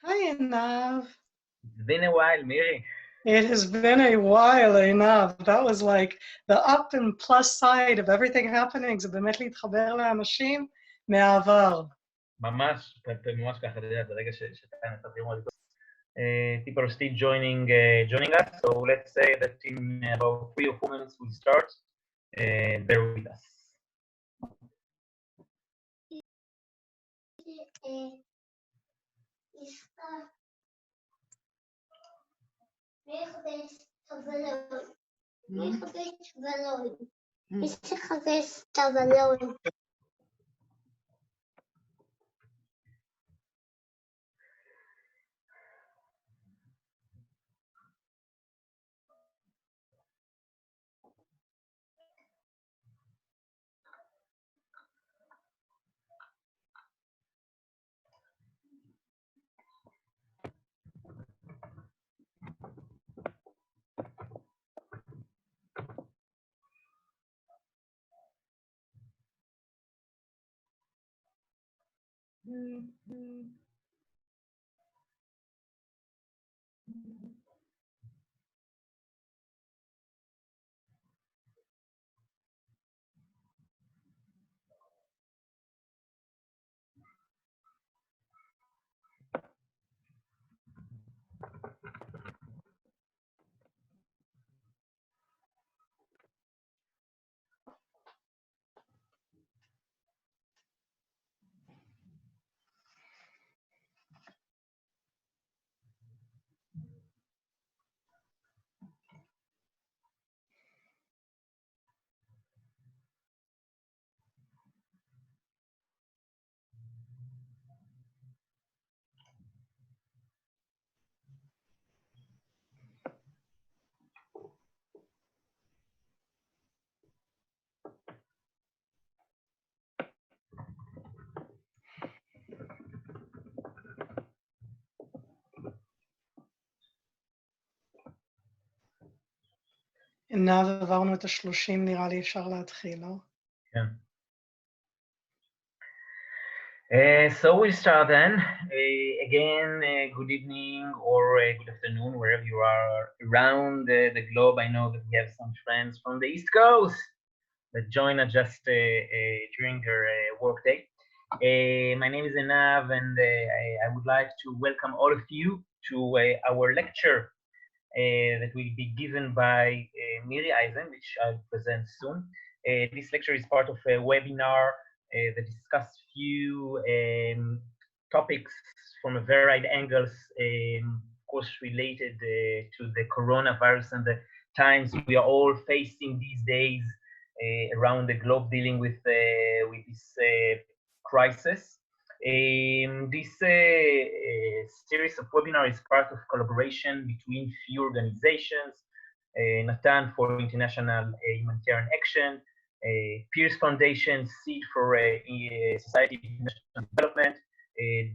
Hi, Enav. It's been a while, Miri. It has been a while, Enav. That was like the up and plus side of everything happening. זה באמת להתחבר לאנשים מהעבר. ממש ככה, אתה יודע, ברגע שאתה נתת לראות את people are still joining us, so let's say that in about 3 or 4 minutes we'll start. Bear with us. עיניו עברנו את ה-30, נראה לי אפשר להתחיל, לא? כן. So we'll start then. Again, good evening or good afternoon, wherever you are around the globe. I know that we have some friends from the East Coast that join us just during their workday. My name is Enav, and I would like to welcome all of you to our lecture that will be given by Miri Eisin, which I'll present soon. This lecture is part of a webinar that discuss few topics from a varied angles, of course related to the coronavirus and the times we are all facing these days around the globe dealing with this crisis. This series of webinars is part of collaboration between few organizations, Natan for International Humanitarian Action, Pierce Foundation, Seed for Society for International Development,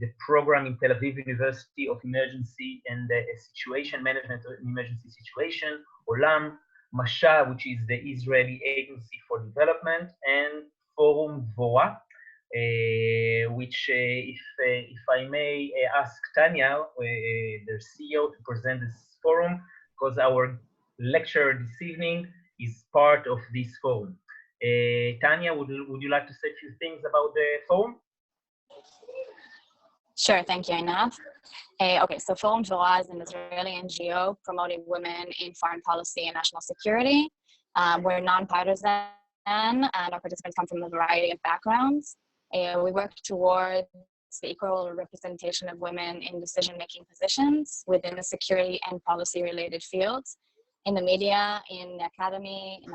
the program in Tel Aviv University of Emergency and Situation Management in Emergency Situation, Olam, Masha, which is the Israeli Agency for Development, and Forum Dvora, which, if I may ask Tanya, their CEO, to present this forum, because our lecture this evening is part of this forum. Tanya, would you like to say a few things about the forum? Sure, thank you, Einav. Okay, so Forum Dvora is an Israeli NGO promoting women in foreign policy and national security. We're nonpartisan, and our participants come from a variety of backgrounds. We work towards the equal representation of women in decision-making positions within the security and policy-related fields, in the media, in the academy, in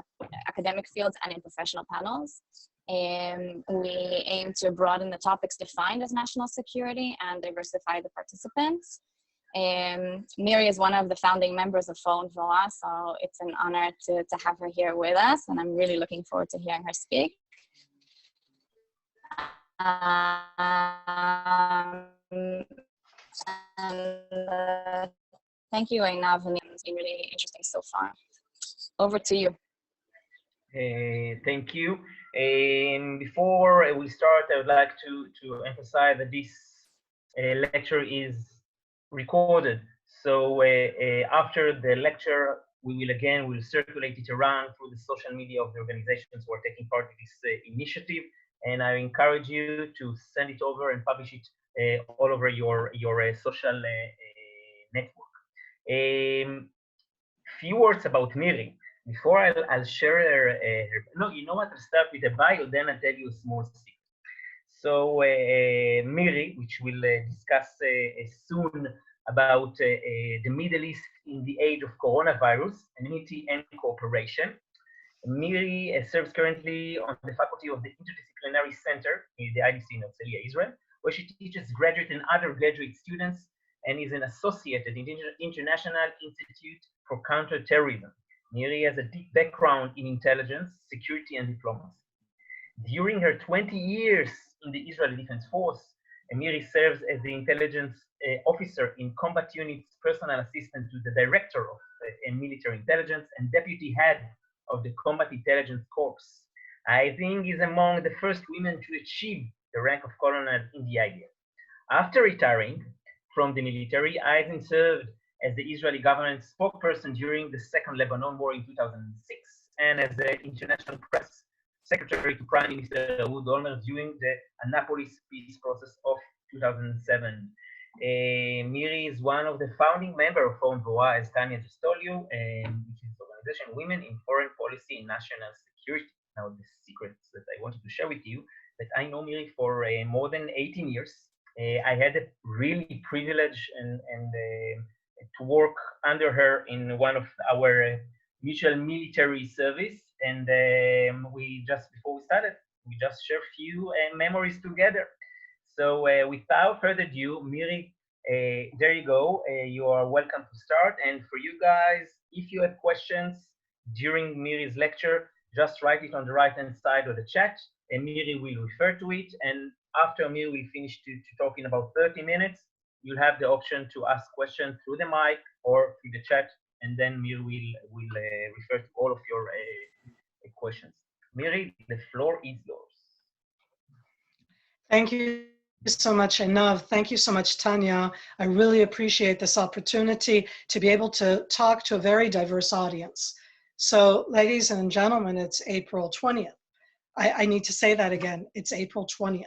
academic fields, and in professional panels. We aim to broaden the topics defined as national security and diversify the participants. Miri is one of the founding members of Forum Dvora, so it's an honor to have her here with us, and I'm really looking forward to hearing her speak. Thank you, Einav, and it's been really interesting so far. Over to you. Thank you. Before we start, I would like to emphasize that this lecture is recorded. So after the lecture, will circulate it around through the social media of the organizations who are taking part in this initiative. And I encourage you to send it over and publish it all over your social network. Few words about Miri. Before I'll share her, no, you know what? I'll start with a bio, then I'll tell you a small secret. So Miri, which we'll discuss soon about the Middle East in the age of coronavirus, unity and cooperation. Miri serves currently on the faculty of the Interdisciplinary Center in the IDC in Herzliya, Israel, where she teaches graduate and other graduate students and is an associate at the International Institute for Counterterrorism. Miri has a deep background in intelligence, security, and diplomacy. During her 20 years in the Israeli Defense Force, Miri serves as the intelligence officer in combat unit's personal assistant to the director of military intelligence and deputy head of the Combat Intelligence Corps. I think is among the first women to achieve the rank of colonel in the IDF. After retiring from the military, Eisin served as the Israeli government spokesperson during the Second Lebanon War in 2006 and as the international press secretary to Prime Minister Ehud Olmert during the Annapolis peace process of 2007. Miri is one of the founding members of Forum Dvora, as Tanya just told you, which is the organization Women in Foreign Policy and National Security. Now, the secrets that I wanted to share with you, that I know Miri for more than 18 years. I had a really privilege and to work under her in one of our mutual military service. And we just, before we started, we just shared a few memories together. So without further ado, Miri, there you go. You are welcome to start. And for you guys, if you have questions during Miri's lecture, just write it on the right-hand side of the chat, and Miri will refer to it. And after Miri will finish to talk in about 30 minutes, you'll have the option to ask questions through the mic or through the chat, and then Miri will refer to all of your questions. Miri, the floor is yours. Thank you so much, Einav. Thank you so much, Tanya. I really appreciate this opportunity to be able to talk to a very diverse audience. So, ladies and gentlemen, it's April 20th. I need to say that again. It's April 20th.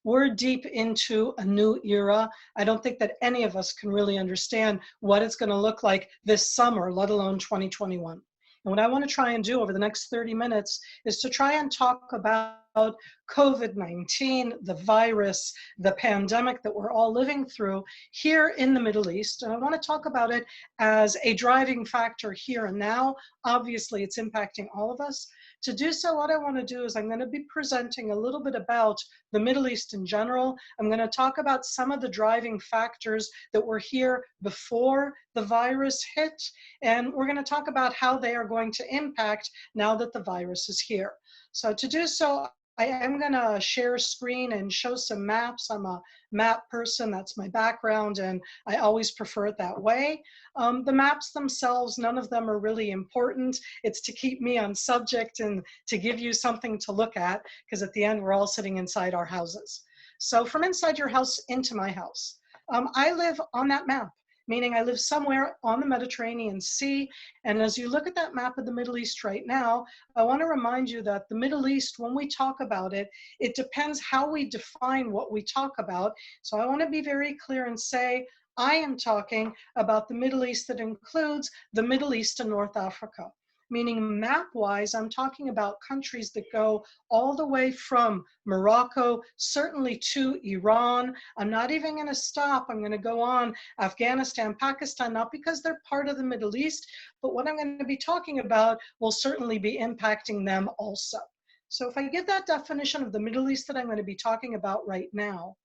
We're deep into a new era. I don't think that any of us can really understand what it's going to look like this summer, let alone 2021. And what I want to try and do over the next 30 minutes is to try and talk about COVID-19, the virus, the pandemic that we're all living through here in the Middle East. And I want to talk about it as a driving factor here and now. Obviously, it's impacting all of us. To do so, what I want to do is I'm going to be presenting a little bit about the Middle East in general. I'm going to talk about some of the driving factors that were here before the virus hit, and we're going to talk about how they are going to impact now that the virus is here. So to do so, I am going to share screen and show some maps. I'm a map person, that's my background, and I always prefer it that way. The maps themselves, none of them are really important. It's to keep me on subject and to give you something to look at, because at the end, we're all sitting inside our houses. So from inside your house into my house, I live on that map, meaning I live somewhere on the Mediterranean Sea. And as you look at that map of the Middle East right now, I want to remind you that the Middle East, when we talk about it, it depends how we define what we talk about. So I want to be very clear and say, I am talking about the Middle East that includes the Middle East and North Africa. Meaning map-wise, I'm talking about countries that go all the way from Morocco, certainly to Iran. I'm not even going to stop. I'm going to go on Afghanistan, Pakistan, not because they're part of the Middle East, but what I'm going to be talking about will certainly be impacting them also. So if I give that definition of the Middle East that I'm going to be talking about right now,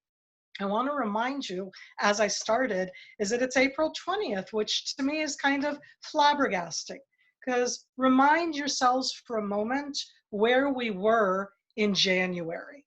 I want to remind you, as I started, is that it's April 20th, which to me is kind of flabbergasting. Because remind yourselves for a moment where we were in January.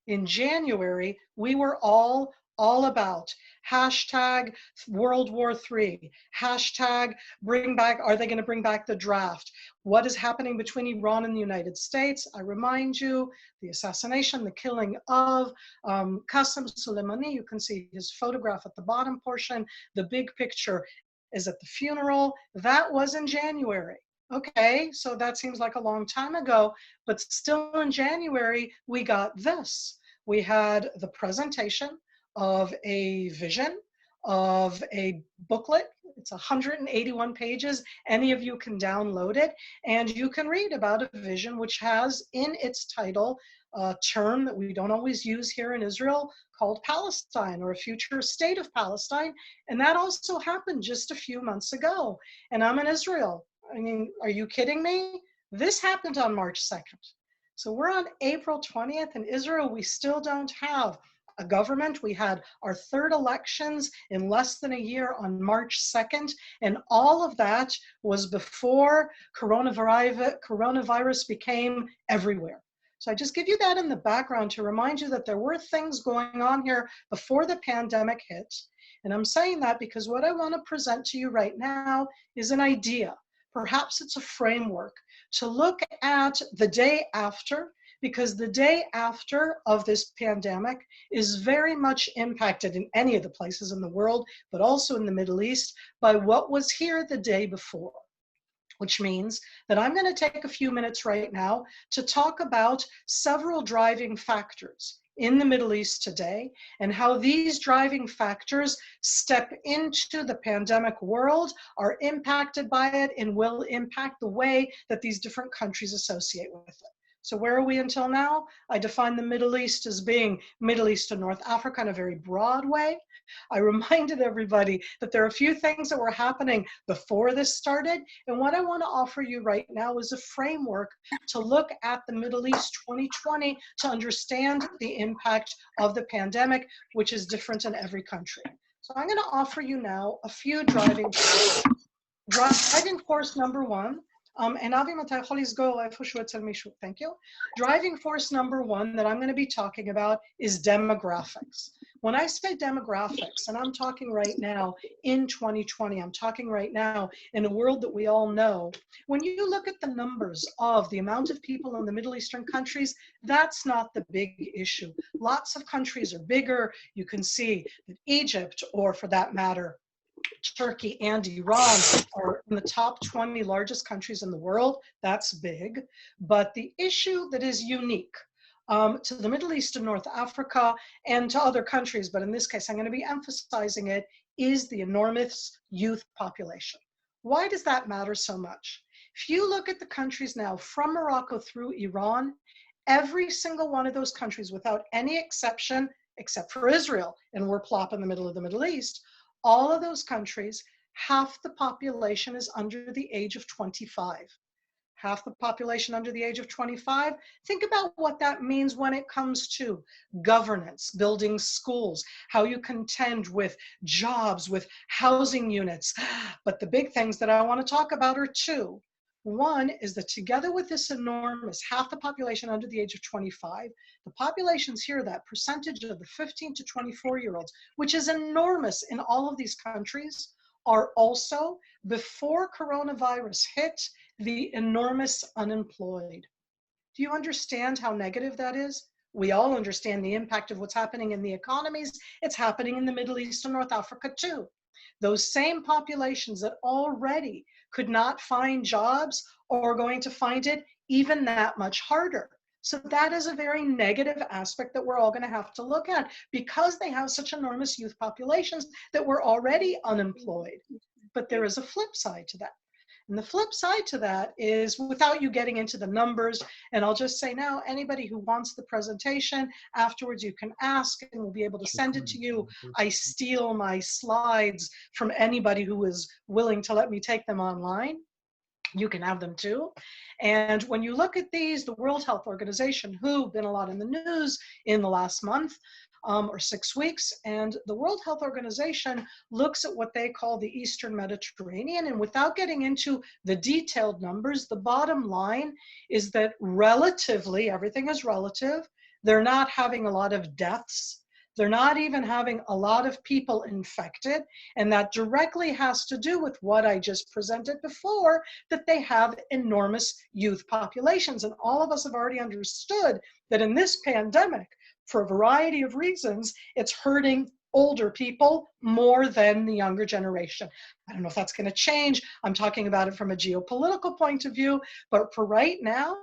In January, we were all about hashtag World War III, hashtag bring back, are they going to bring back the draft? What is happening between Iran and the United States? I remind you, the assassination, the killing of Qasem Soleimani. You can see his photograph at the bottom portion. The big picture is at the funeral. That was in January. Okay, so that seems like a long time ago, but still in January, we got this. We had the presentation of a vision, of a booklet. It's 181 pages. Any of you can download it, and you can read about a vision which has in its title a term that we don't always use here in Israel called Palestine, or a future state of Palestine. And that also happened just a few months ago. And I'm in Israel. I mean, are you kidding me? This happened on March 2nd. So we're on April 20th. In Israel, we still don't have a government. We had our third elections in less than a year on March 2nd. And all of that was before coronavirus became everywhere. So I just give you that in the background to remind you that there were things going on here before the pandemic hit. And I'm saying that because what I want to present to you right now is an idea. Perhaps it's a framework to look at the day after, because the day after of this pandemic is very much impacted in any of the places in the world, but also in the Middle East, by what was here the day before. Which means that I'm going to take a few minutes right now to talk about several driving factors in the Middle East today and how these driving factors step into the pandemic world, are impacted by it, and will impact the way that these different countries associate with it. So where are we until now? I define the Middle East as being Middle East and North Africa in a very broad way. I reminded everybody that there are a few things that were happening before this started. And what I want to offer you right now is a framework to look at the Middle East 2020 to understand the impact of the pandemic, which is different in every country. So I'm going to offer you now a few driving forces. Driving force number one. And thank you. Driving force number one that I'm going to be talking about is demographics. When I say demographics, and I'm talking right now in 2020, I'm talking right now in a world that we all know, when you look at the numbers of the amount of people in the Middle Eastern countries, that's not the big issue. Lots of countries are bigger. You can see that Egypt, or for that matter, Turkey and Iran are in the top 20 largest countries in the world. That's big. But the issue that is unique to the Middle East and North Africa and to other countries, but in this case, I'm going to be emphasizing it, is the enormous youth population. Why does that matter so much? If you look at the countries now from Morocco through Iran, every single one of those countries, without any exception, except for Israel, and we're plop in the middle of the Middle East, all of those countries, half the population is under the age of 25. Half the population under the age of 25. Think about what that means when it comes to governance, building schools, how you contend with jobs, with housing units. But the big things that I want to talk about are two. One is that together with this enormous half the population under the age of 25, the populations here, that percentage of the 15 to 24-year-olds, which is enormous in all of these countries, are also, before coronavirus hit, the enormous unemployed. Do you understand how negative that is? We all understand the impact of what's happening in the economies. It's happening in the Middle East and North Africa too. Those same populations that already could not find jobs are going to find it even that much harder. So that is a very negative aspect that we're all going to have to look at, because they have such enormous youth populations that were already unemployed. But there is a flip side to that. And the flip side to that is, without you getting into the numbers, and I'll just say now, anybody who wants the presentation, afterwards you can ask and we'll be able to send it to you. I steal my slides from anybody who is willing to let me take them online. You can have them too. And when you look at these, the World Health Organization, who've been a lot in the news in the last month, or 6 weeks, and the World Health Organization looks at what they call the Eastern Mediterranean. And without getting into the detailed numbers, the bottom line is that relatively, everything is relative, they're not having a lot of deaths. They're not even having a lot of people infected. And that directly has to do with what I just presented before, that they have enormous youth populations. And all of us have already understood that in this pandemic, for a variety of reasons, it's hurting older people more than the younger generation. I don't know if that's going to change. I'm talking about it from a geopolitical point of view, but for right now,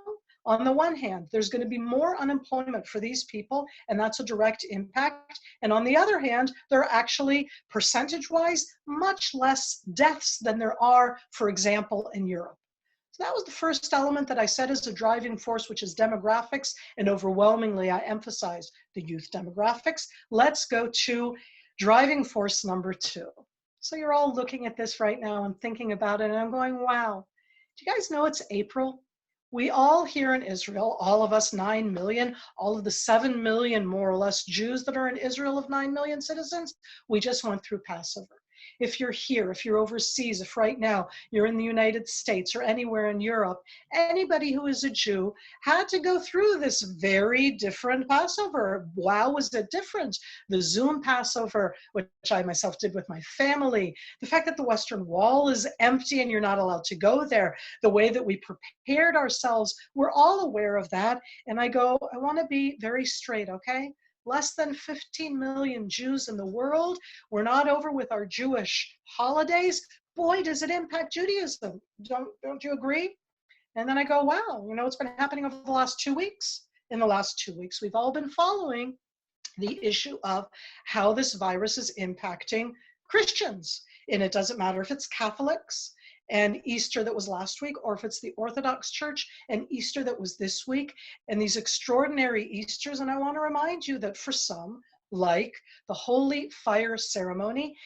on the one hand, there's going to be more unemployment for these people, and that's a direct impact. And on the other hand, there are actually, percentage-wise, much less deaths than there are, for example, in Europe. So that was the first element that I said is a driving force, which is demographics, and overwhelmingly I emphasized the youth demographics. Let's go to driving force number 2. So you're all looking at this right now and thinking about it, and I'm going, wow. Do you guys know it's April? We all here in Israel, all of us 9 million, all of the 7 million more or less Jews that are in Israel of 9 million citizens, we just went through Passover. If you're here, if you're overseas, if right now you're in the United States or anywhere in Europe, anybody who is a Jew had to go through this very different Passover. Wow, was it different? The Zoom Passover, which I myself did with my family, the fact that the Western Wall is empty and you're not allowed to go there, the way that we prepared ourselves, we're all aware of that. And I go, I want to be very straight, okay? Less than 15 million Jews in the world. We're not over with our Jewish holidays. Boy, does it impact Judaism. Don't you agree? And then I go, wow, you know what's been happening over the last 2 weeks? In the last 2 weeks, we've all been following the issue of how this virus is impacting Christians. And it doesn't matter if it's Catholics and Easter that was last week, or if it's the Orthodox Church and Easter that was this week, and these extraordinary Easters. And I want to remind you that for some, like the Holy Fire Ceremony,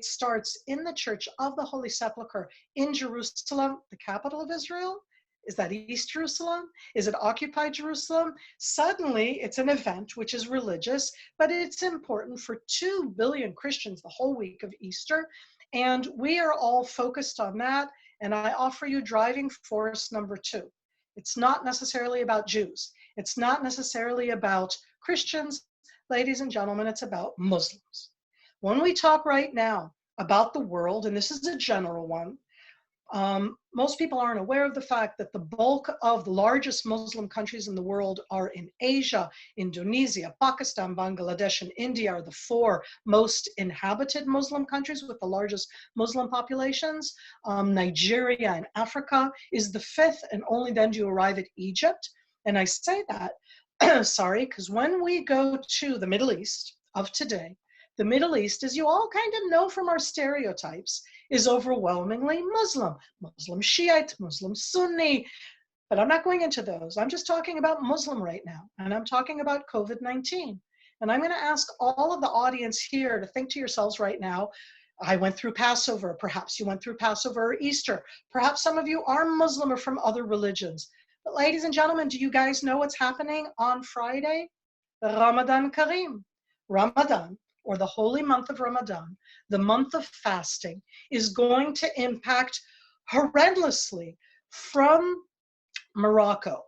starts in the Church of the Holy Sepulchre in Jerusalem, the capital of Israel. Is that East Jerusalem? Is it occupied Jerusalem? Suddenly, it's an event which is religious, but it's important for 2 billion Christians the whole week of Easter. And we are all focused on that. And I offer you driving force number 2. It's not necessarily about Jews. It's not necessarily about Christians. Ladies and gentlemen, it's about Muslims. When we talk right now about the world, and this is a general one, most people aren't aware of the fact that the bulk of the largest Muslim countries in the world are in Asia. Indonesia, Pakistan, Bangladesh, and India are the 4 most inhabited Muslim countries with the largest Muslim populations. Nigeria in Africa is the 5th, and only then do you arrive at Egypt. And I say that, sorry, because when we go to the Middle East of today, the Middle East, as you all kind of know from our stereotypes, is overwhelmingly Muslim, Muslim Shiite, Muslim Sunni, but I'm not going into those. I'm just talking about Muslim right now, and I'm talking about COVID-19. And I'm going to ask all of the audience here to think to yourselves right now, I went through Passover, perhaps you went through Passover or Easter, perhaps some of you are Muslim or from other religions. But ladies and gentlemen, do you guys know what's happening on Friday? Ramadan Kareem, Ramadan, or the holy month of Ramadan, the month of fasting, is going to impact horrendously from Morocco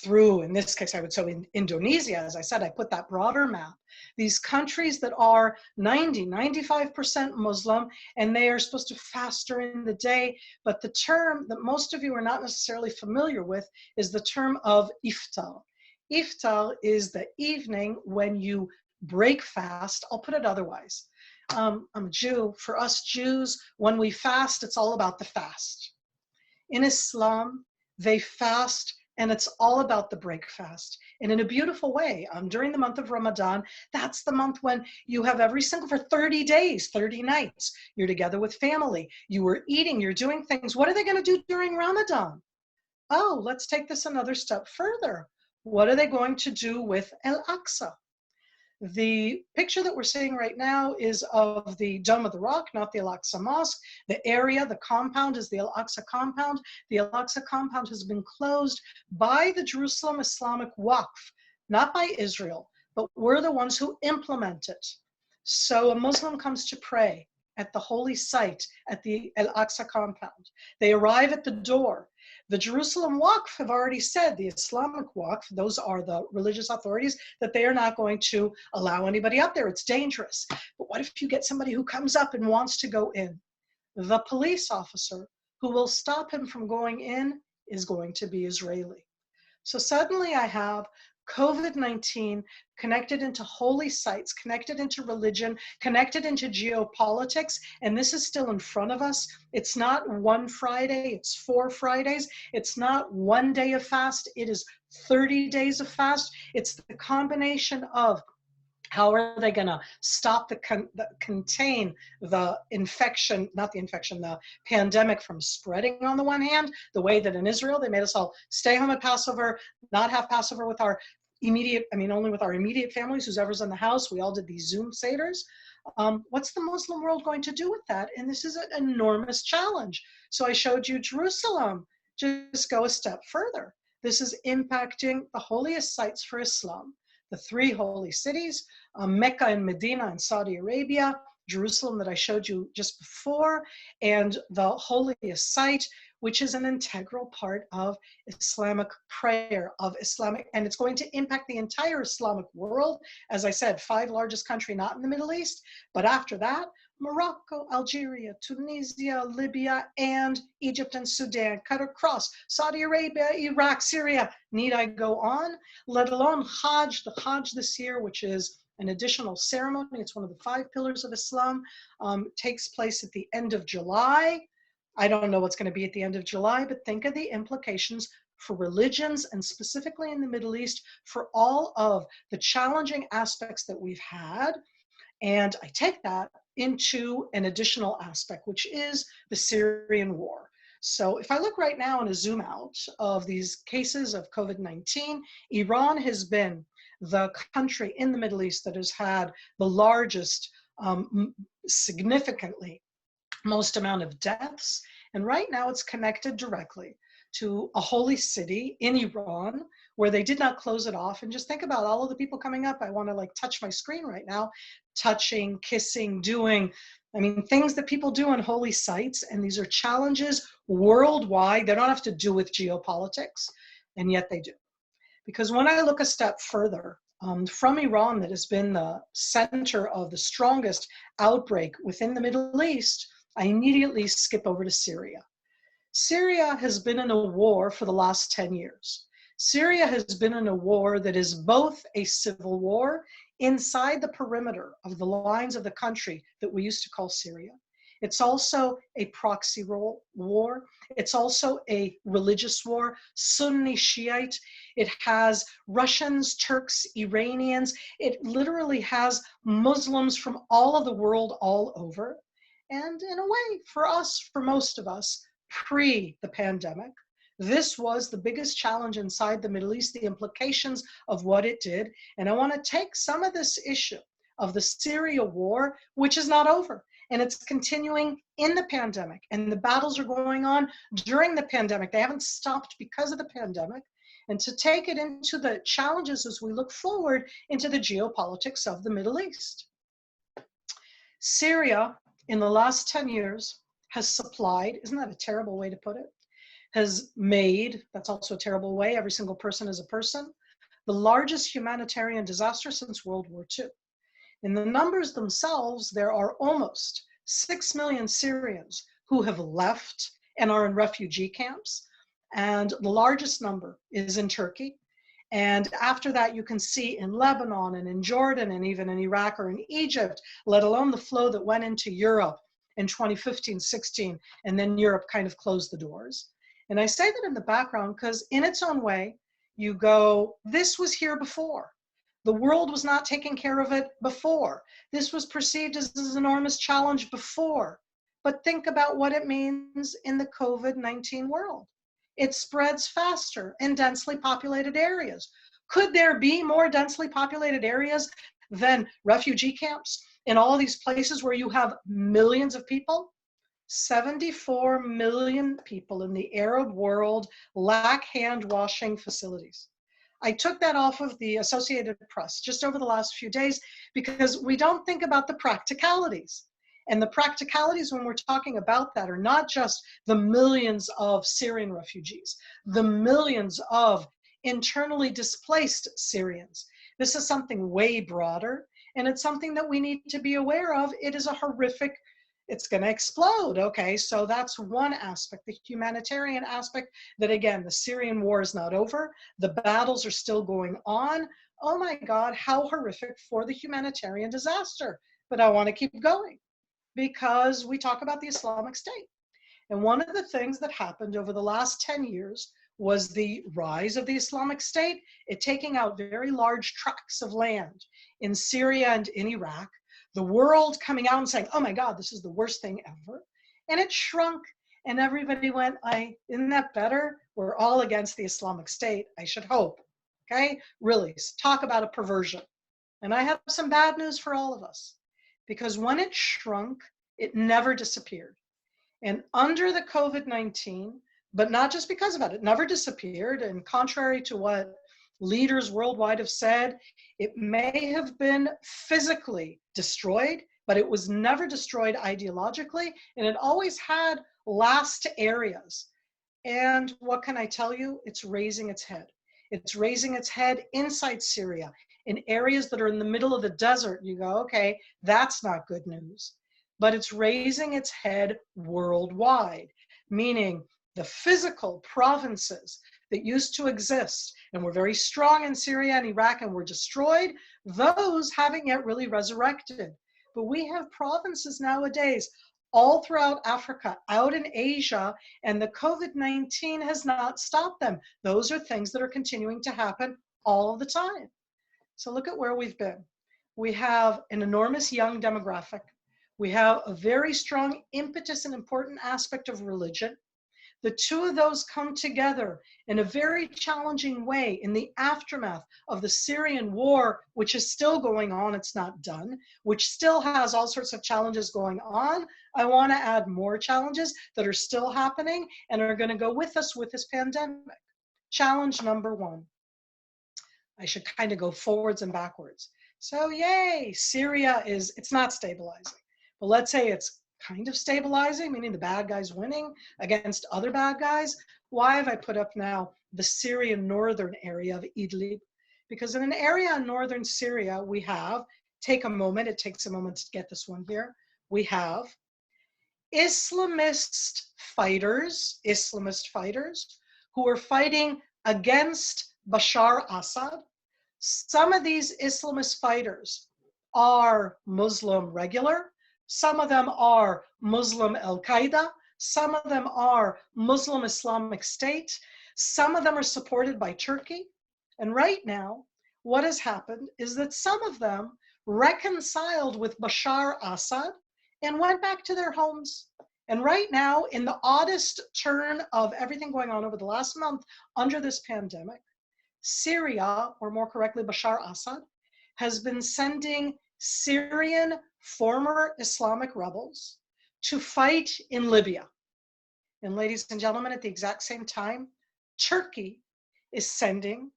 through, in this case, I would say in Indonesia, as I said, I put that broader map, these countries that are 95% Muslim, and they are supposed to fast during the day. But the term that most of you are not necessarily familiar with is the term of iftar. Iftar is the evening when you break fast. I'll put it otherwise. I'm a Jew. For us Jews, when we fast, it's all about the fast. In Islam, they fast, and it's all about the break fast. And in a beautiful way, during the month of Ramadan, that's the month when you have for 30 days, 30 nights, you're together with family, you are eating, you're doing things. What are they going to do during Ramadan? Oh, let's take this another step further. What are they going to do with Al-Aqsa? The picture that we're seeing right now is of the Dome of the Rock, not the Al-Aqsa Mosque. The area, the compound, is the Al-Aqsa compound. The Al-Aqsa compound has been closed by the Jerusalem Islamic Waqf, not by Israel, but we're the ones who implement it. So a Muslim comes to pray at the holy site at the Al-Aqsa compound. They arrive at the door. The Jerusalem Waqf have already said, the Islamic Waqf, those are the religious authorities, that they are not going to allow anybody up there. It's dangerous. But what if you get somebody who comes up and wants to go in? The police officer who will stop him from going in is going to be Israeli. So suddenly I have COVID-19 connected into holy sites, connected into religion, connected into geopolitics, and this is still in front of us. It's not one Friday, it's 4 Fridays. It's not one day of fast, it is 30 days of fast. It's the combination of how are they going to stop contain the infection, not the infection, the pandemic from spreading on the one hand, the way that in Israel, they made us all stay home at Passover, not have Passover with our only with our immediate families, whoever's in the house. We all did these Zoom seders. What's the Muslim world going to do with that? And this is an enormous challenge. So I showed you Jerusalem. Just go a step further. This is impacting the holiest sites for Islam. The 3 holy cities, Mecca and Medina in Saudi Arabia, Jerusalem that I showed you just before, and the holiest site, which is an integral part of Islamic prayer, and it's going to impact the entire Islamic world. As I said, 5 largest country, not in the Middle East, but after that, Morocco, Algeria, Tunisia, Libya, and Egypt and Sudan, cut across Saudi Arabia, Iraq, Syria. Need I go on? Let alone Hajj, the Hajj this year, which is an additional ceremony. It's one of the 5 pillars of Islam, takes place at the end of July. I don't know what's going to be at the end of July, but think of the implications for religions, and specifically in the Middle East, for all of the challenging aspects that we've had. And I take that into an additional aspect, which is the Syrian war. So if I look right now and zoom out of these cases of COVID-19, Iran has been the country in the Middle East that has had the largest, significantly most amount of deaths. And right now it's connected directly to a holy city in Iran where they did not close it off. And just think about all of the people coming up. I want to like touch my screen right now, touching, kissing, doing, things that people do in holy sites. And these are challenges worldwide. They don't have to do with geopolitics, and yet they do. Because when I look a step further, from Iran, that has been the center of the strongest outbreak within the Middle East, I immediately skip over to Syria. Syria has been in a war for the last 10 years. Syria has been in a war that is both a civil war inside the perimeter of the lines of the country that we used to call Syria. It's also a proxy war. It's also a religious war, Sunni Shiite. It has Russians, Turks, Iranians. It literally has Muslims from all of the world all over. And in a way, for us, for most of us, pre the pandemic, this was the biggest challenge inside the Middle East, the implications of what it did. And I want to take some of this issue of the Syria war, which is not over. And it's continuing in the pandemic. And the battles are going on during the pandemic. They haven't stopped because of the pandemic. And to take it into the challenges as we look forward into the geopolitics of the Middle East. Syria, in the last 10 years, has supplied, isn't that a terrible way to put it? Has made, that's also a terrible way, every single person is a person, the largest humanitarian disaster since World War II. In the numbers themselves, there are almost 6 million Syrians who have left and are in refugee camps. And the largest number is in Turkey. And after that, you can see in Lebanon and in Jordan and even in Iraq or in Egypt, let alone the flow that went into Europe in 2015, 16, and then Europe kind of closed the doors. And I say that in the background because in its own way, you go, this was here before. The world was not taking care of it before. This was perceived as this enormous challenge before. But think about what it means in the COVID-19 world. It spreads faster in densely populated areas. Could there be more densely populated areas than refugee camps in all these places where you have millions of people? 74 million people in the Arab world lack hand washing facilities. I took that off of the Associated Press just over the last few days because we don't think about the practicalities. And the practicalities when we're talking about that are not just the millions of Syrian refugees, the millions of internally displaced Syrians. This is something way broader, and it's something that we need to be aware of. It is a horrific, it's going to explode. Okay, so that's one aspect, the humanitarian aspect, that again, the Syrian war is not over. The battles are still going on. Oh my God, how horrific for the humanitarian disaster. But I want to keep going because we talk about the Islamic State. And one of the things that happened over the last 10 years was the rise of the Islamic State, it taking out very large tracts of land in Syria and in Iraq, the world coming out and saying, oh my God, this is the worst thing ever. And it shrunk, and everybody went, isn't that better? We're all against the Islamic State, I should hope. Okay, really, talk about a perversion. And I have some bad news for all of us, because when it shrunk, it never disappeared. And under the COVID-19, but not just because of it, it never disappeared. And contrary to what leaders worldwide have said, it may have been physically destroyed, but it was never destroyed ideologically, and it always had last areas. And what can I tell you? It's raising its head. It's raising its head inside Syria, in areas that are in the middle of the desert. You go, okay, that's not good news. But it's raising its head worldwide, meaning the physical provinces that used to exist and were very strong in Syria and Iraq and were destroyed, those haven't yet really resurrected. But we have provinces nowadays all throughout Africa, out in Asia, and the COVID-19 has not stopped them. Those are things that are continuing to happen all of the time. So look at where we've been. We have an enormous young demographic. We have a very strong impetus and important aspect of religion. The two of those come together in a very challenging way in the aftermath of the Syrian war, which is still going on. It's not done, which still has all sorts of challenges going on. I want to add more challenges that are still happening and are going to go with us with this pandemic. Challenge number one. I should kind of go forwards and backwards. So yay, Syria it's not stabilizing. But let's say it's kind of stabilizing, meaning the bad guys winning against other bad guys. Why have I put up now the Syrian northern area of Idlib? Because in an area in northern Syria, we have, take a moment, it takes a moment to get this one here, we have Islamist fighters who are fighting against Bashar Assad. Some of these Islamist fighters are Muslim regular. Some of them are Muslim Al-Qaeda. Some of them are Muslim Islamic State. Some of them are supported by Turkey. And right now, what has happened is that some of them reconciled with Bashar Assad and went back to their homes. And right now, in the oddest turn of everything going on over the last month under this pandemic, Syria, or more correctly, Bashar Assad, has been sending Syrian former Islamic rebels to fight in Libya. And ladies and gentlemen, at the exact same time, Turkey is sending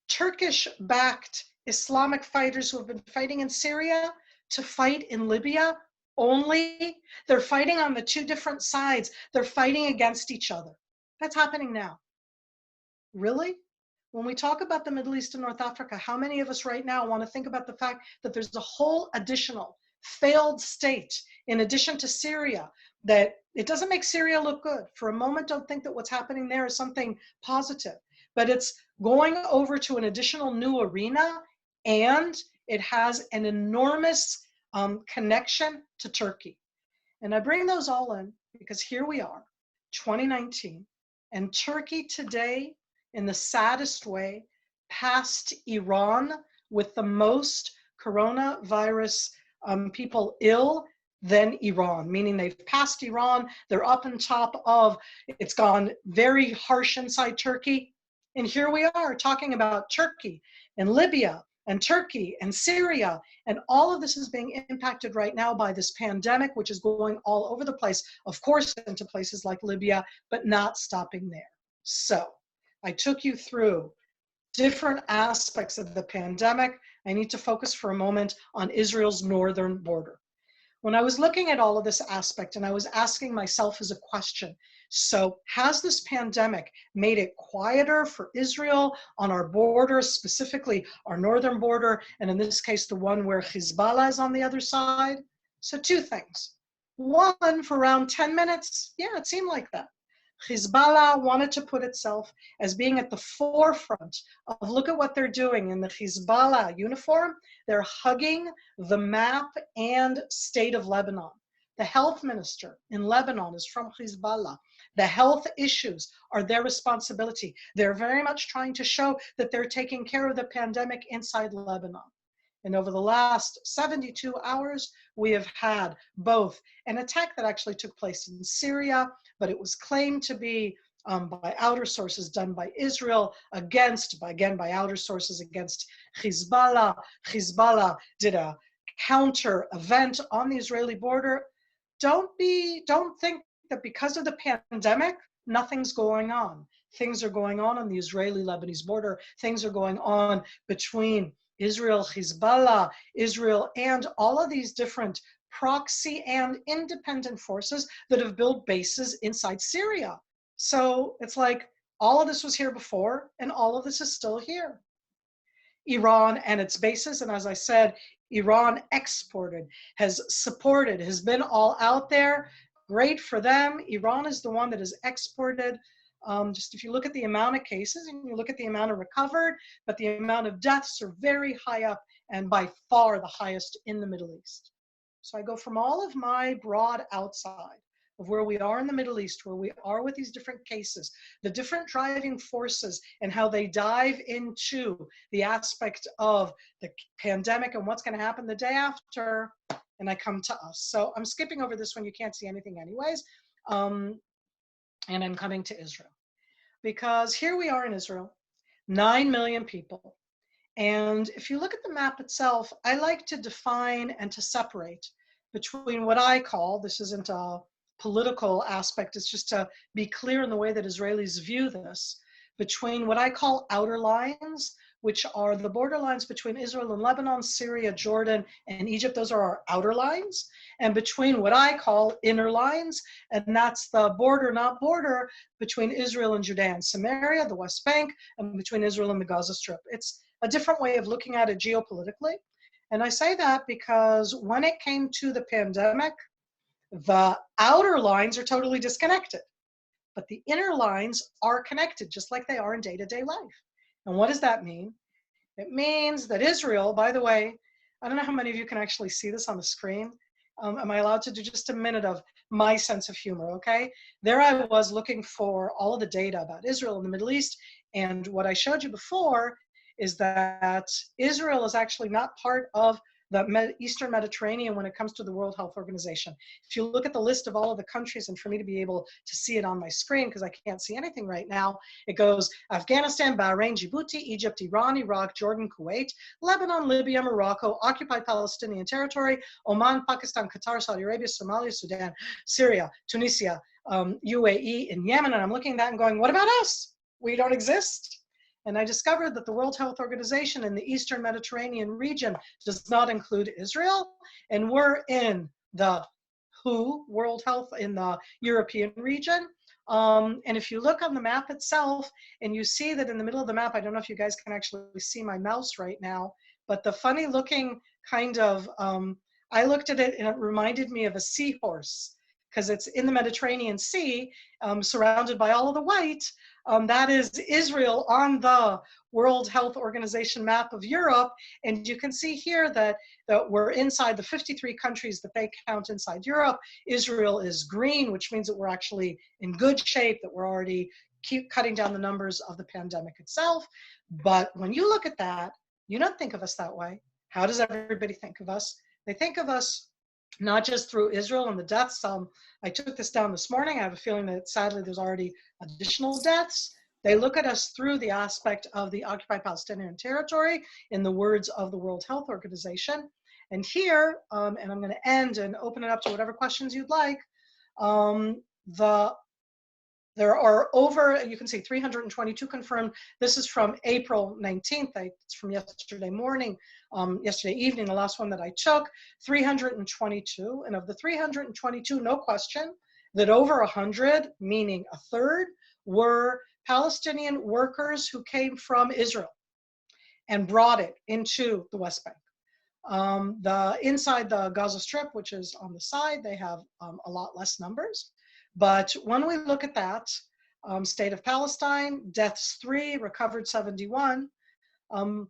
Turkish-backed Islamic fighters who have been fighting in Syria to fight in Libya. Only they're fighting on the two different sides. They're fighting against each other. That's happening now. Really? When we talk about the Middle East and North Africa, how many of us right now want to think about the fact that there's a whole additional failed state in addition to Syria, that it doesn't make Syria look good? For a moment, don't think that what's happening there is something positive, but it's going over to an additional new arena, and it has an enormous connection to Turkey. And I bring those all in because here we are, 2019, and Turkey today, in the saddest way, passed Iran with the most coronavirus people ill than Iran, meaning they've passed Iran, they're up on top of, it's gone very harsh inside Turkey. And here we are talking about Turkey and Libya and Turkey and Syria, and all of this is being impacted right now by this pandemic, which is going all over the place, of course, into places like Libya, but not stopping there. So I took you through different aspects of the pandemic. I need to focus for a moment on Israel's northern border. when I was looking at all of this aspect and I was asking myself as a question, so has this pandemic made it quieter for Israel on our borders, specifically our northern border, and in this case, the one where Hezbollah is on the other side? So two things. One, for around 10 minutes, yeah, it seemed like that. Hezbollah wanted to put itself as being at the forefront of look at what they're doing in the Hezbollah uniform. They're hugging the map and state of Lebanon. The health minister in Lebanon is from Hezbollah. The health issues are their responsibility. They're very much trying to show that they're taking care of the pandemic inside Lebanon. And over the last 72 hours, we have had both an attack that actually took place in Syria, but it was claimed to be by outer sources done by Israel by outer sources against Hezbollah. Hezbollah did a counter event on the Israeli border. Don't think that because of the pandemic, nothing's going on. Things are going on the Israeli-Lebanese border. Things are going on between Israel, Hezbollah, Israel, and all of these different proxy and independent forces that have built bases inside Syria. So it's like all of this was here before, and all of this is still here. Iran and its bases, and as I said, Iran exported, has supported, has been all out there. Great for them. Iran is the one that has exported. Just if you look at the amount of cases and you look at the amount of recovered, but the amount of deaths are very high up and by far the highest in the Middle East. So I go from all of my broad outside of where we are in the Middle East, where we are with these different cases, the different driving forces and how they dive into the aspect of the pandemic and what's going to happen the day after, and I come to us. So I'm skipping over this one. You can't see anything anyways. And I'm coming to Israel. Because here we are in Israel, 9 million people. And if you look at the map itself, I like to define and to separate between what I call, this isn't a political aspect, it's just to be clear in the way that Israelis view this, between what I call outer lines, which are the border lines between Israel and Lebanon, Syria, Jordan, and Egypt. Those are our outer lines. And between what I call inner lines, and that's the border, not border, between Israel and Judea and Samaria, the West Bank, and between Israel and the Gaza Strip. It's a different way of looking at it geopolitically. And I say that because when it came to the pandemic, the outer lines are totally disconnected, but the inner lines are connected, just like they are in day-to-day life. And what does that mean? It means that Israel, by the way, I don't know how many of you can actually see this on the screen. Am I allowed to do just a minute of my sense of humor, okay? There I was looking for all of the data about Israel and the Middle East, and what I showed you before is that Israel is actually not part of the Eastern Mediterranean when it comes to the World Health Organization. If you look at the list of all of the countries, and for me to be able to see it on my screen, because I can't see anything right now, it goes Afghanistan, Bahrain, Djibouti, Egypt, Iran, Iraq, Jordan, Kuwait, Lebanon, Libya, Morocco, occupied Palestinian territory, Oman, Pakistan, Qatar, Saudi Arabia, Somalia, Sudan, Syria, Tunisia, UAE, and Yemen. And I'm looking at that and going, what about us? We don't exist. And I discovered that the World Health Organization in the Eastern Mediterranean region does not include Israel. And we're in the WHO, World Health, in the European region. And if you look on the map itself, and you see that in the middle of the map, I don't know if you guys can actually see my mouse right now, but the funny looking kind of, I looked at it and it reminded me of a seahorse, because it's in the Mediterranean Sea, surrounded by all of the white. That is Israel on the World Health Organization map of Europe. And you can see here that we're inside the 53 countries that they count inside Europe. Israel is green, which means that we're actually in good shape, that we're already keep cutting down the numbers of the pandemic itself. But when you look at that, you don't think of us that way. How does everybody think of us? They think of us not just through Israel and the deaths. I took this down this morning. I have a feeling that sadly there's already additional deaths. They look at us through the aspect of the occupied Palestinian territory, in the words of the World Health Organization. And here, and I'm going to end and open it up to whatever questions you'd like, the There are over, you can see 322 confirmed. This is from April 19th. It's from yesterday morning, yesterday evening, the last one that I took, 322. And of the 322, no question that over 100, meaning a third, were Palestinian workers who came from Israel and brought it into the West Bank. Inside the Gaza Strip, which is on the side, they have a lot less numbers. But when we look at that, state of Palestine, deaths 3, recovered 71. I'll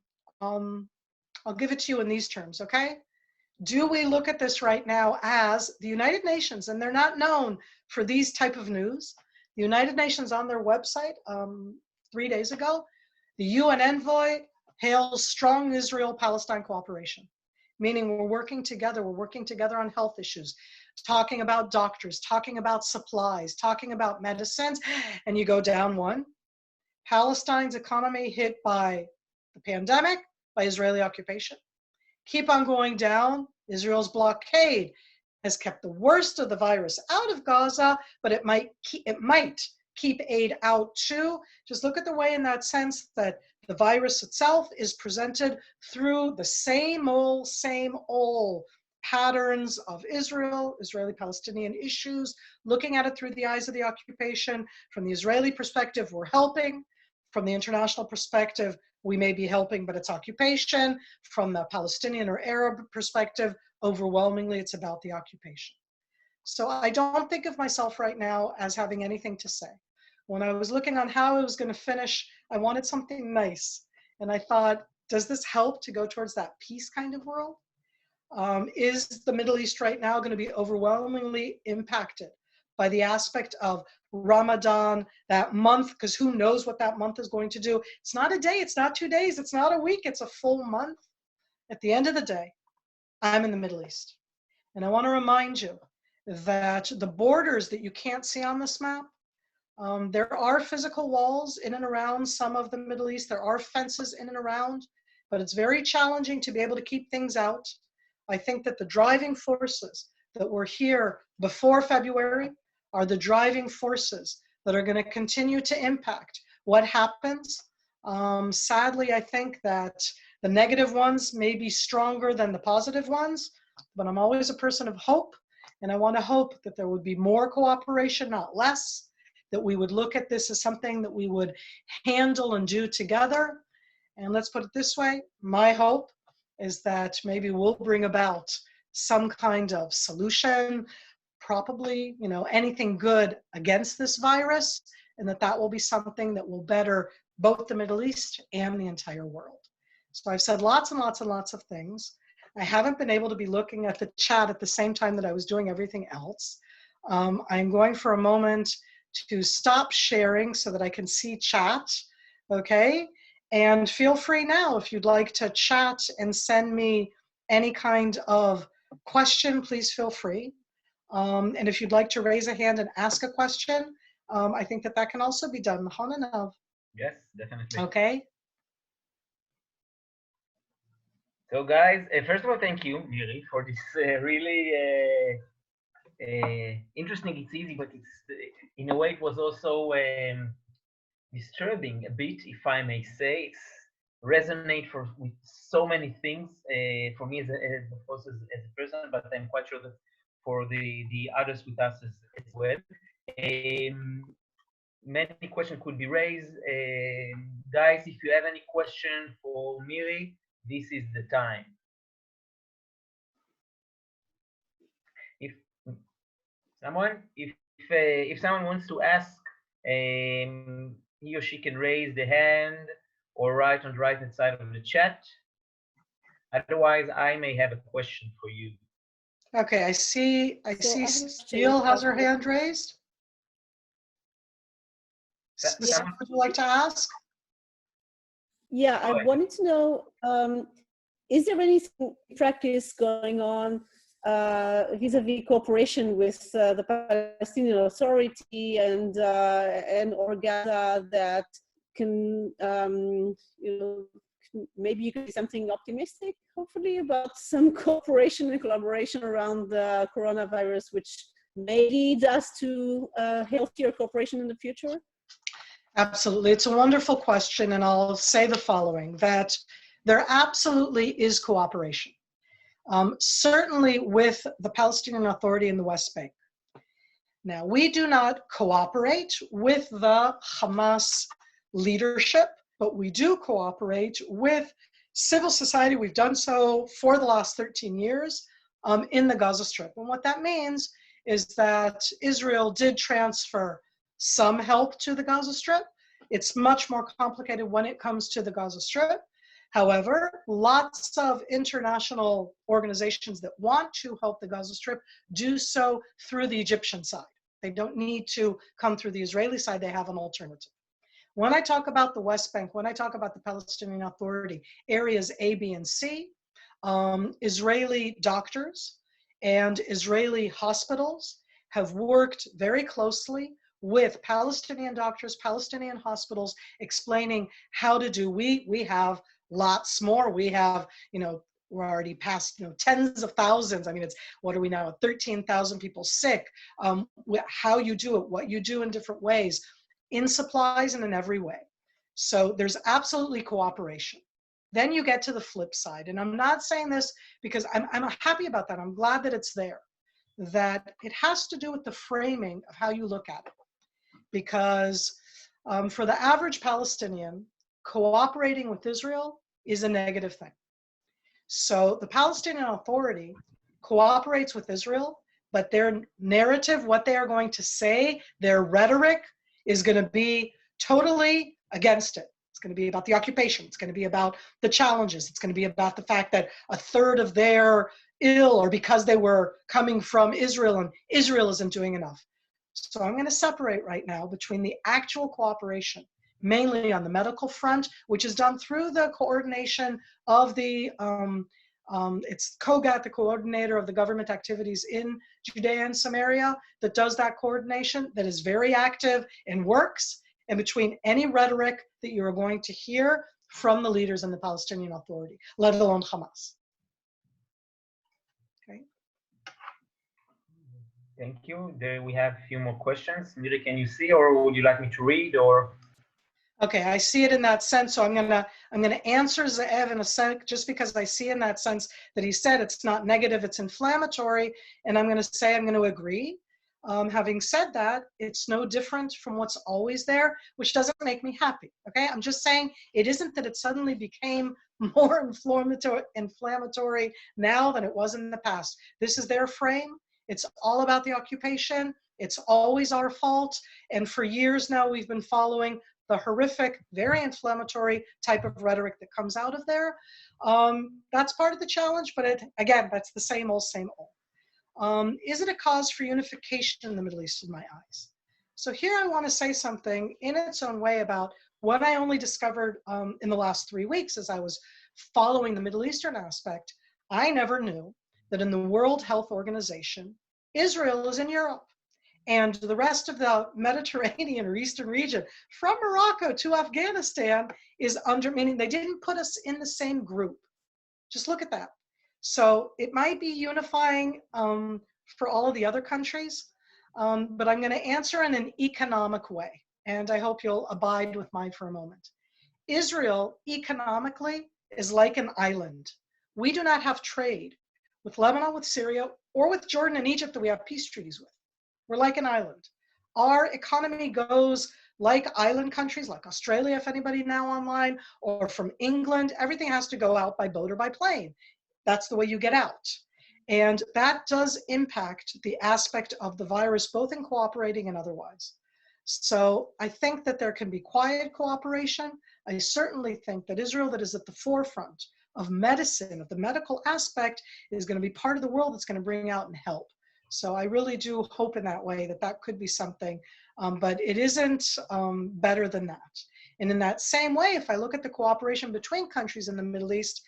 give it to you in these terms, okay? Do we look at this right now as the United Nations, and they're not known for these type of news. The United Nations on their website 3 days ago, the UN envoy hails strong Israel-Palestine cooperation, meaning we're working together on health issues, talking about doctors, talking about supplies, talking about medicines, and you go down one. Palestine's economy hit by the pandemic, by Israeli occupation. Keep on going down, Israel's blockade has kept the worst of the virus out of Gaza, but it might keep aid out too. Just look at the way in that sense that the virus itself is presented through the same old patterns of Israeli-Palestinian issues, looking at it through the eyes of the occupation. From the Israeli perspective, we're helping. From the international perspective, we may be helping, but it's occupation. From the Palestinian or Arab perspective, overwhelmingly, it's about the occupation. So I don't think of myself right now as having anything to say. When I was looking on how I was going to finish, I wanted something nice. And I thought, does this help to go towards that peace kind of world? Is the Middle East right now going to be overwhelmingly impacted by the aspect of Ramadan, that month, because who knows what that month is going to do? It's not a day, it's not 2 days, it's not a week, it's a full month. At the end of the day, I'm in the Middle East. And I want to remind you that the borders that you can't see on this map, there are physical walls in and around some of the Middle East. There are fences in and around, but it's very challenging to be able to keep things out. I think that the driving forces that were here before February are the driving forces that are going to continue to impact what happens. Sadly, I think that the negative ones may be stronger than the positive ones, but I'm always a person of hope, and I want to hope that there would be more cooperation, not less, that we would look at this as something that we would handle and do together. And let's put it this way, my hope is that maybe we'll bring about some kind of solution, probably, anything good against this virus, and that will be something that will better both the Middle East and the entire world. So I've said lots and lots and lots of things. I haven't been able to be looking at the chat at the same time that I was doing everything else. I'm going for a moment to stop sharing so that I can see chat, okay? And feel free now, if you'd like to chat and send me any kind of question, please feel free. And if you'd like to raise a hand and ask a question, I think that can also be done. Yes, definitely. Okay. So guys, first of all, thank you, Miri, for this really interesting. It's easy, but it's in a way it was also disturbing a bit, if I may say. It's resonate with so many things for me as a person, but I'm quite sure that for the others with us as well. Many questions could be raised. Guys, if you have any question for Miri, this is the time. If someone wants to ask, he or she can raise the hand or write on the right hand side of the chat. Otherwise, I may have a question for you. Okay, I see Steele has her hand raised. Steele, would you like to ask? Yeah, I wanted to know, is there any practice going on vis-a-vis cooperation with the Palestinian Authority and or Gaza that can, maybe you can do something optimistic, hopefully, about some cooperation and collaboration around the coronavirus, which may lead us to healthier cooperation in the future? Absolutely. It's a wonderful question, and I'll say the following, that there absolutely is cooperation. Certainly with the Palestinian Authority in the West Bank. Now, we do not cooperate with the Hamas leadership, but we do cooperate with civil society. We've done so for the last 13 years in the Gaza Strip. And what that means is that Israel did transfer some help to the Gaza Strip. It's much more complicated when it comes to the Gaza Strip. However, lots of international organizations that want to help the Gaza Strip do so through the Egyptian side. They don't need to come through the Israeli side. They have an alternative. When I talk about the West Bank, when I talk about the Palestinian Authority, areas A, B, and C, Israeli doctors and Israeli hospitals have worked very closely with Palestinian doctors, Palestinian hospitals, explaining how to do. We have lots more. We have, we're already past, tens of thousands. I mean, what are we now, 13,000 people sick, how you do it, what you do in different ways, in supplies and in every way. So there's absolutely cooperation. Then you get to the flip side. And I'm not saying this because I'm happy about that. I'm glad that it's there, that it has to do with the framing of how you look at it. Because for the average Palestinian, cooperating with Israel is a negative thing. So the Palestinian Authority cooperates with Israel, but their narrative, what they are going to say, their rhetoric is going to be totally against it. It's going to be about the occupation. It's going to be about the challenges. It's going to be about the fact that a third of their ill or because they were coming from Israel and Israel isn't doing enough. So I'm going to separate right now between the actual cooperation, mainly on the medical front, which is done through the coordination of the, it's COGAT, the coordinator of the government activities in Judea and Samaria, that does that coordination, that is very active and works, and between any rhetoric that you are going to hear from the leaders in the Palestinian Authority, let alone Hamas. Okay. Thank you. There we have a few more questions. Miri, can you see, or would you like me to read, or? Okay, I see it in that sense, so I'm gonna answer Ze'ev in a sec, just because I see in that sense that he said it's not negative, it's inflammatory, and I'm gonna say I'm gonna agree. Having said that, it's no different from what's always there, which doesn't make me happy, okay? I'm just saying it isn't that it suddenly became more inflammatory now than it was in the past. This is their frame. It's all about the occupation. It's always our fault. And for years now, we've been following the horrific, very inflammatory type of rhetoric that comes out of there. That's part of the challenge, but again, that's the same old, same old. Is it a cause for unification in the Middle East in my eyes? So here I want to say something in its own way about what I only discovered in the last 3 weeks as I was following the Middle Eastern aspect. I never knew that in the World Health Organization, Israel is in Europe. And the rest of the Mediterranean or Eastern region, from Morocco to Afghanistan, is under, meaning they didn't put us in the same group. Just look at that. So it might be unifying for all of the other countries, but I'm going to answer in an economic way. And I hope you'll abide with mine for a moment. Israel economically is like an island. We do not have trade with Lebanon, with Syria, or with Jordan and Egypt that we have peace treaties with. We're like an island. Our economy goes like island countries, like Australia, if anybody now online, or from England. Everything has to go out by boat or by plane. That's the way you get out. And that does impact the aspect of the virus, both in cooperating and otherwise. So I think that there can be quiet cooperation. I certainly think that Israel, that is at the forefront of medicine, of the medical aspect, is going to be part of the world that's going to bring out and help. So I really do hope in that way that that could be something, but it isn't better than that. And in that same way, if I look at the cooperation between countries in the Middle East,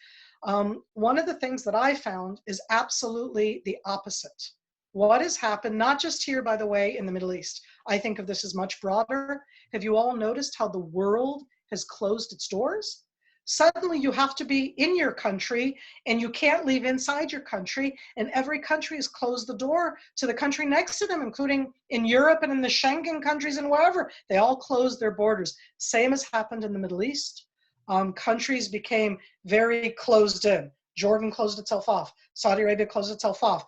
one of the things that I found is absolutely the opposite. What has happened, not just here, by the way, in the Middle East, I think of this as much broader. Have you all noticed how the world has closed its doors? Suddenly you have to be in your country and you can't leave inside your country, and every country has closed the door to the country next to them, including in Europe and in the Schengen countries and wherever. They all closed their borders. Same has happened in the Middle East. Countries became very closed in. Jordan closed itself off. Saudi Arabia closed itself off.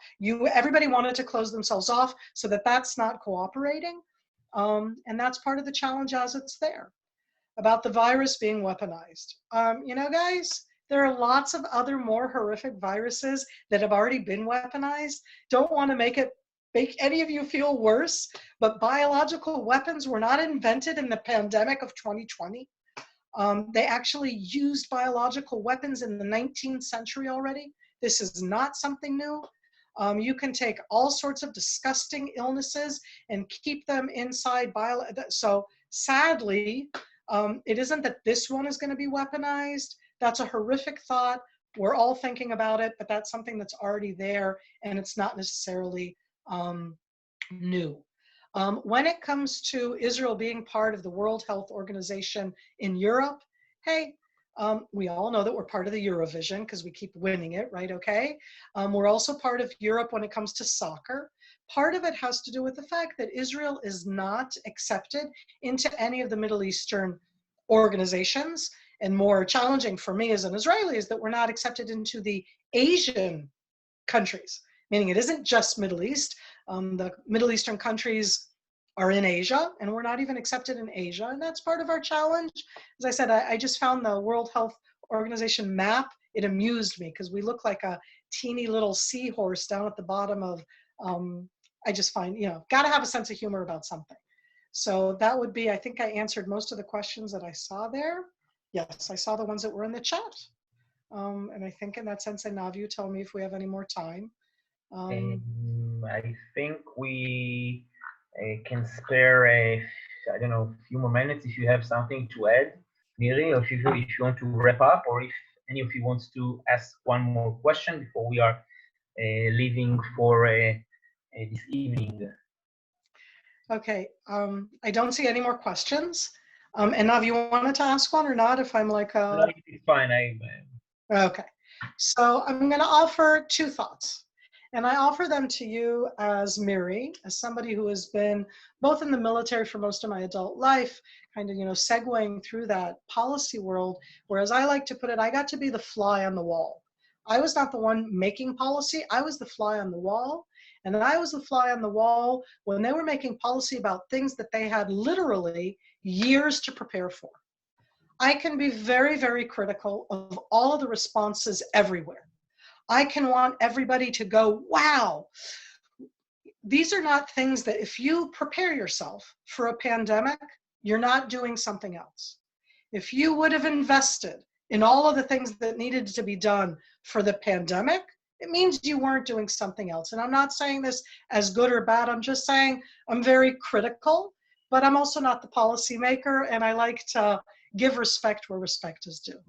Everybody wanted to close themselves off so that that's not cooperating. And that's part of the challenge as it's there. About the virus being weaponized. You know, guys, there are lots of other more horrific viruses that have already been weaponized. Don't want to make any of you feel worse, but biological weapons were not invented in the pandemic of 2020. They actually used biological weapons in the 19th century already. This is not something new. You can take all sorts of disgusting illnesses and keep them inside So sadly, it isn't that this one is going to be weaponized. That's a horrific thought. We're all thinking about it, but that's something that's already there, and it's not necessarily new. When it comes to Israel being part of the World Health Organization in Europe, hey, we all know that we're part of the Eurovision because we keep winning it, right? Okay. We're also part of Europe when it comes to soccer. Part of it has to do with the fact that Israel is not accepted into any of the Middle Eastern organizations. And more challenging for me as an Israeli is that we're not accepted into the Asian countries, meaning it isn't just Middle East. The Middle Eastern countries are in Asia, and we're not even accepted in Asia. And that's part of our challenge. As I said, I just found the World Health Organization map. It amused me because we look like a teeny little seahorse down at the bottom of, I just find, you know, got to have a sense of humor about something. So that would be, I think I answered most of the questions that I saw there. Yes, I saw the ones that were in the chat. And I think in that sense, Navu, tell me if we have any more time. I think we can spare I don't know, a few more minutes if you have something to add, Miri, or if you want to wrap up, or if any of you wants to ask one more question before we are leaving for this evening. Okay, I don't see any more questions. And Nav, you wanted to ask one or not? If I'm like, No, it's fine. Okay, so I'm going to offer two thoughts. And I offer them to you as Miri, as somebody who has been both in the military for most of my adult life, kind of, you know, segueing through that policy world, whereas I like to put it, I got to be the fly on the wall. I was not the one making policy, I was the fly on the wall. And I was the fly on the wall when they were making policy about things that they had literally years to prepare for. I can be very, very critical of all of the responses everywhere. I can want everybody to go, wow. These are not things that if you prepare yourself for a pandemic, you're not doing something else. If you would have invested in all of the things that needed to be done for the pandemic, it means you weren't doing something else. And I'm not saying this as good or bad. I'm just saying I'm very critical, but I'm also not the policymaker, and I like to give respect where respect is due.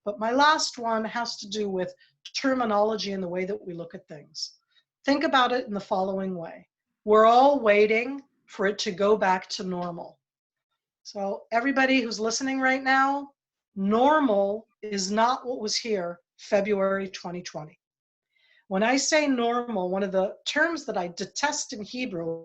But my last one has to do with terminology and the way that we look at things. Think about it in the following way. We're all waiting for it to go back to normal. So everybody who's listening right now, normal is not what was here February 2020. When I say normal, one of the terms that I detest in Hebrew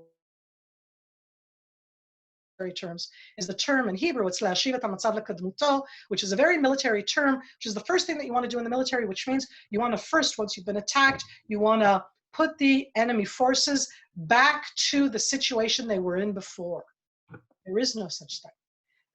terms is the term in Hebrew, it's להשיב המצב לקדמותו, which is a very military term, which is the first thing that you want to do in the military, which means you want to first, once you've been attacked, you want to put the enemy forces back to the situation they were in before. There is no such thing.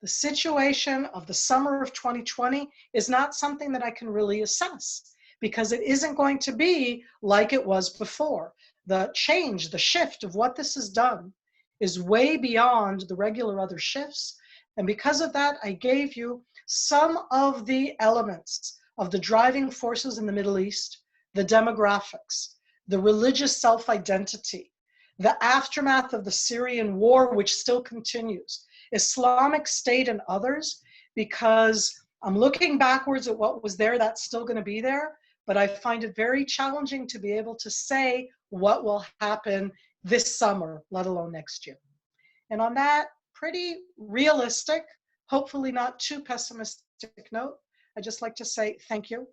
The situation of the summer of 2020 is not something that I can really assess because it isn't going to be like it was before. The change, the shift of what this has done is way beyond the regular other shifts. And because of that, I gave you some of the elements of the driving forces in the Middle East, the demographics, the religious self-identity, the aftermath of the Syrian war, which still continues, Islamic State and others, because I'm looking backwards at what was there, that's still going to be there, but I find it very challenging to be able to say what will happen this summer, let alone next year. And on that pretty realistic, hopefully not too pessimistic note, I'd just like to say thank you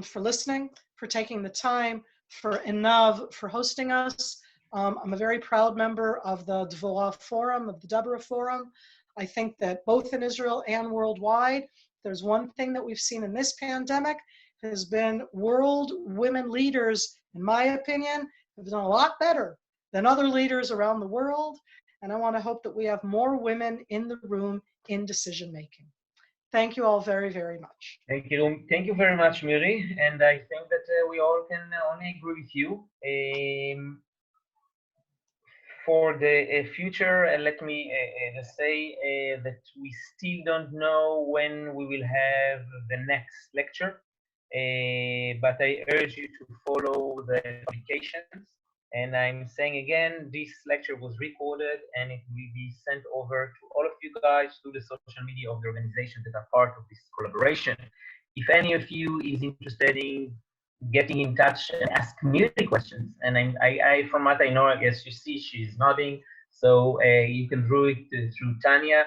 for listening, for taking the time, for Einav for hosting us. I'm a very proud member of the Dvorah Forum, of the Deborah Forum. I think that both in Israel and worldwide, there's one thing that we've seen in this pandemic has been world women leaders, in my opinion, have done a lot better than other leaders around the world. And I want to hope that we have more women in the room in decision making. Thank you all very, very much. Thank you. Thank you very much, Miri. And I think that we all can only agree with you. For the future, let me just say that we still don't know when we will have the next lecture, but I urge you to follow the notifications. And I'm saying again, this lecture was recorded and it will be sent over to all of you guys through the social media of the organizations that are part of this collaboration. If any of you is interested in getting in touch and ask Miri questions, and I from what I know, I guess you see she's nodding, so you can do it through Tanya,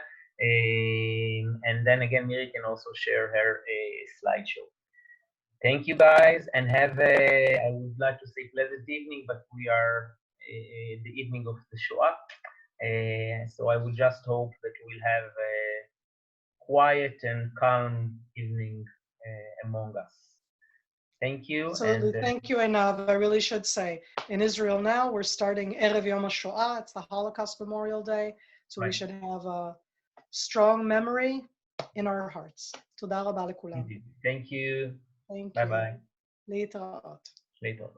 and then again, Miri can also share her slideshow. Thank you guys, and have I would like to say pleasant evening, but we are the evening of the Shoah. So I would just hope that we'll have a quiet and calm evening among us. Thank you. Absolutely. Thank you, Einav. I really should say, in Israel now, we're starting Erev Yom HaShoah. It's the Holocaust Memorial Day. So we should have a strong memory in our hearts. Toda rabba lekulam. Thank you. Thank you. Bye-bye. להתראות. Later.